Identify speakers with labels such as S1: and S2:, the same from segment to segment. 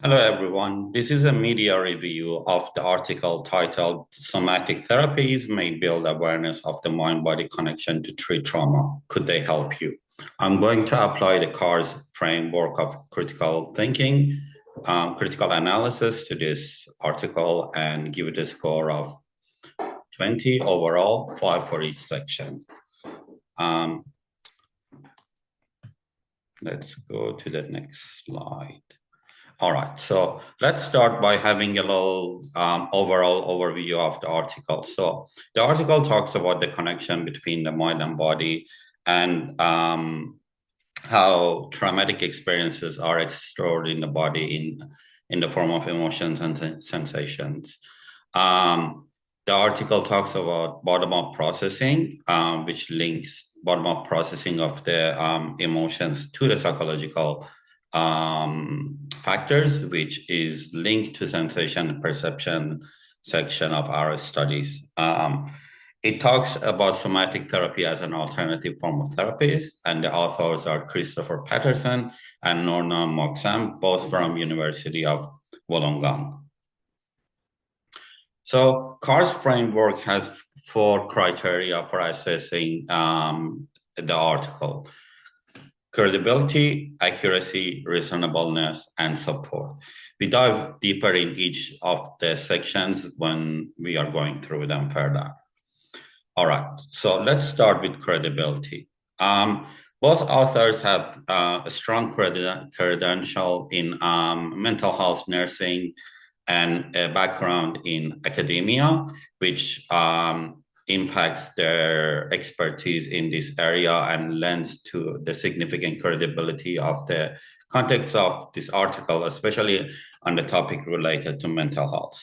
S1: Hello, everyone. This is a media review of the article titled Somatic Therapies May Build Awareness of the Mind-Body Connection to Treat Trauma. Could they help you? I'm going to apply the CARS framework of critical thinking, critical analysis to this article and give it a score of 20 overall, 5 for each section. Let's go to the next slide. All right, so let's start by having a little overall overview of the article. So the article talks about the connection between the mind and body and how traumatic experiences are stored in the body in the form of emotions and sensations. The article talks about bottom-up processing, which links bottom-up processing of the emotions to the psychological factors, which is linked to sensation and perception section of our studies. It talks about somatic therapy as an alternative form of therapies, and the authors are Christopher Patterson and Norna Moksam, both from University of Wollongong. So CARS framework has 4 criteria for assessing the article: credibility, accuracy, reasonableness, and support. We dive deeper in each of the sections when we are going through them further. All right, so let's start with credibility. Both authors have a strong credential in mental health nursing and a background in academia, which impacts their expertise in this area and lends to the significant credibility of the context of this article, especially on the topic related to mental health.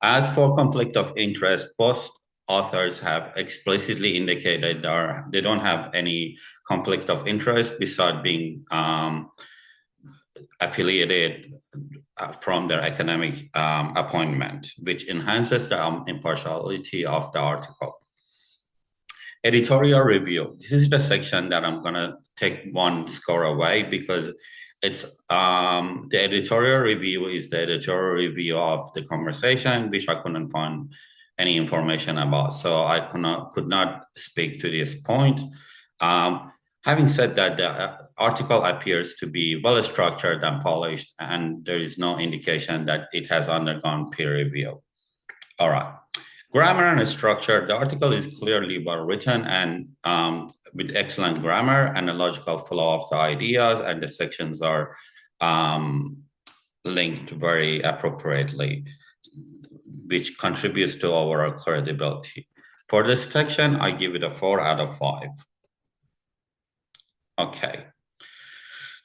S1: As for conflict of interest, both authors have explicitly indicated that they don't have any conflict of interest besides being affiliated from their academic appointment, which enhances the impartiality of the article. Editorial review. This is the section that I'm going to take 1 score away because it's the editorial review is the editorial review of the conversation, which I couldn't find any information about. So I could not speak to this point. Having said that, the article appears to be well structured and polished, and there is no indication that it has undergone peer review. All right. Grammar and structure. The article is clearly well written and with excellent grammar and a logical flow of the ideas, and the sections are linked very appropriately, which contributes to overall credibility. For this section, I give it a 4 out of 5. Okay.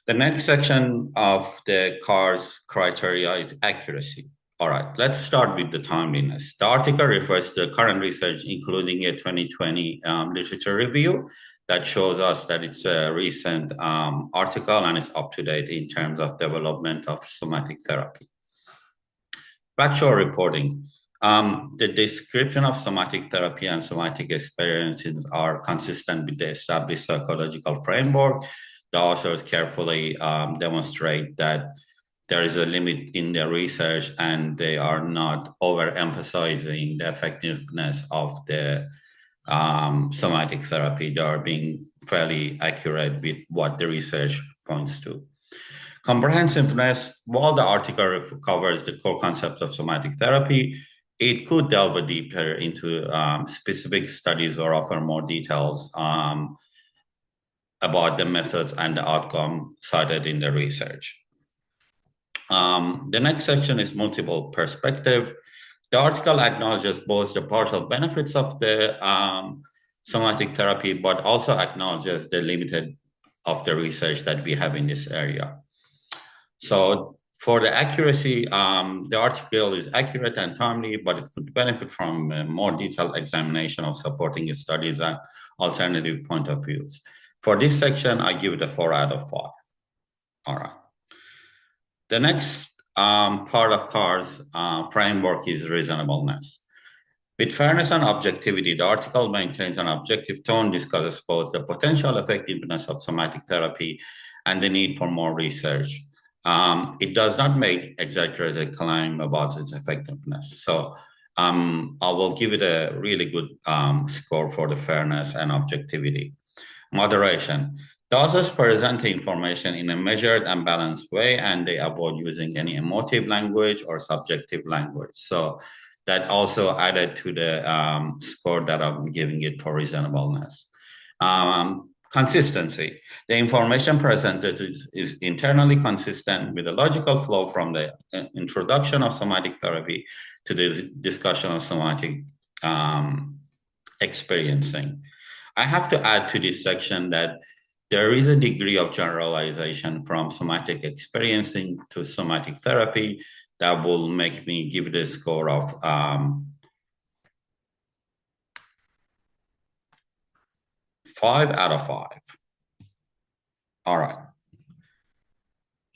S1: The next section of the CARS criteria is accuracy. All right, let's start with the timeliness. The article refers to current research, including a 2020 literature review that shows us that it's a recent article and it's up to date in terms of development of somatic therapy. Factual reporting. The description of somatic therapy and somatic experiences are consistent with the established psychological framework. The authors carefully demonstrate that there is a limit in their research and they are not overemphasizing the effectiveness of the somatic therapy. They are being fairly accurate with what the research points to. Comprehensiveness. While the article covers the core concept of somatic therapy, it could delve deeper into specific studies or offer more details about the methods and the outcome cited in the research. The next section is multiple perspective. The article acknowledges both the partial benefits of the somatic therapy, but also acknowledges the limited of the research that we have in this area. So for the accuracy, the article is accurate and timely, but it could benefit from a more detailed examination of supporting studies and alternative point of views. For this section, I give it a 4 out of 5. All right. The next part of CARS framework is reasonableness. With fairness and objectivity, the article maintains an objective tone, discusses both the potential effectiveness of somatic therapy and the need for more research. it does not make exaggerated claim about its effectiveness. So I will give it a really good score for the fairness and objectivity. Moderation. The authors present the information in a measured and balanced way, and they avoid using any emotive language or subjective language. So that also added to the score that I'm giving it for reasonableness. Consistency. The information presented is internally consistent with the logical flow from the introduction of somatic therapy to the discussion of somatic experiencing. I have to add to this section that there is a degree of generalization from somatic experiencing to somatic therapy that will make me give the score of 5 out of 5. All right.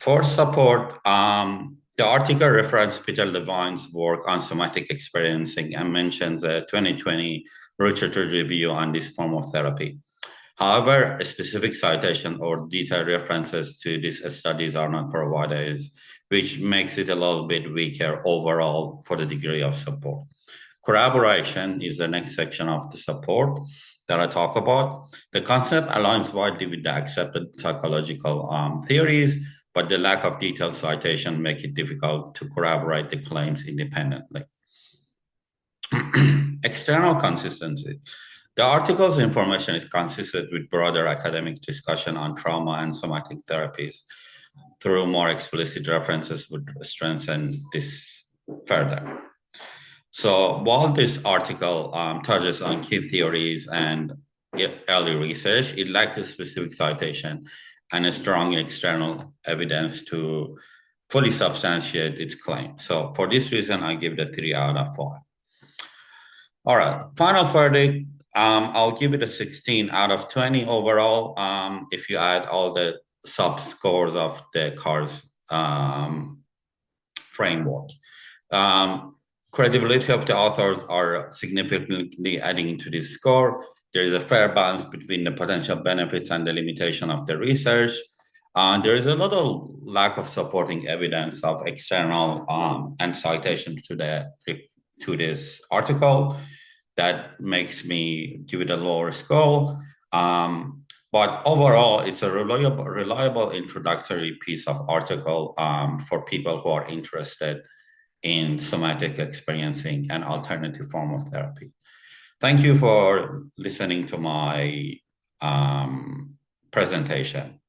S1: For support, the article referenced Peter Levine's work on somatic experiencing and mentions a 2020 literature review on this form of therapy. However, a specific citation or detailed references to these studies are not provided, which makes it a little bit weaker overall for the degree of support. Corroboration is the next section of the support that I talk about. The concept aligns widely with the accepted psychological theories, but the lack of detailed citation make it difficult to corroborate the claims independently. External consistency. The article's information is consistent with broader academic discussion on trauma and somatic therapies. Through more explicit references would strengthen this further. So while this article touches on key theories and early research, it lacks a specific citation and a strong external evidence to fully substantiate its claim. So for this reason, I give it a 3 out of 5. All right, final verdict. I'll give it a 16 out of 20 overall. If you add all the sub scores of the CARS framework. Credibility of the authors are significantly adding to this score. There is a fair balance between the potential benefits and the limitation of the research. There is a little lack of supporting evidence of external and citation to this article. That makes me give it a lower score. But overall, it's a reliable introductory piece of article for people who are interested in somatic experiencing an alternative form of therapy. Thank you for listening to my presentation.